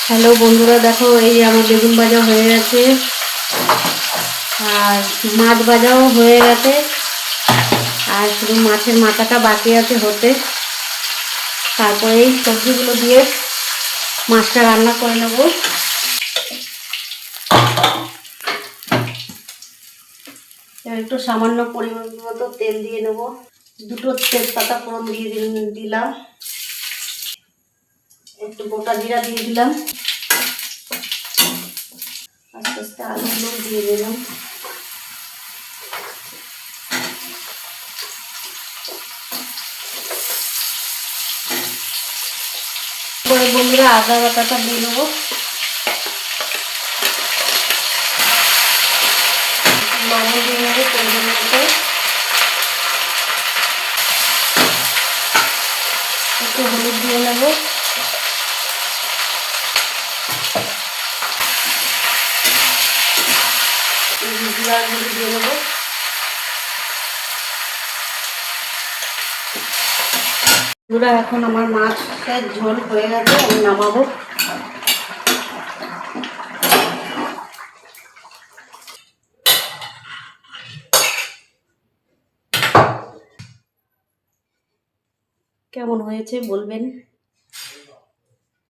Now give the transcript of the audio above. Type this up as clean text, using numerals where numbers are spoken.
Hello বন্ধুরা, দেখো এই আমার বেগুন ভাজা হয়ে গেছে আর মাছ ভাজাও হয়ে গেছে আর শুধু মাছের মাথাটা বাকি আছে হতে। তারপরে এই সবজিগুলো দিয়ে মাছটা রান্না করে নেব। একটু সামান্য পরিমাণ মতো তেল দিয়ে নেব, দুটো তেজপাতা ফোড়ন দিয়ে দিলাম, একটু গোটা জিরা দিয়ে দিলাম, আস্তে আস্তে আলুগুলো দিয়ে দিলাম। পরে বন্ধুরা আদা বাটাটা দিয়ে নেবো, লবণ দিয়ে নেবো পরিমাণ মতো, একটু হলুদ দিয়ে নেবো, জিরা গুঁড়ো দিয়ে নেবো। বন্ধুরা এখন আমার মাছের ঝোল হয়ে গেছে, আমি নামাবো। কেমন হয়েছে বলবেন।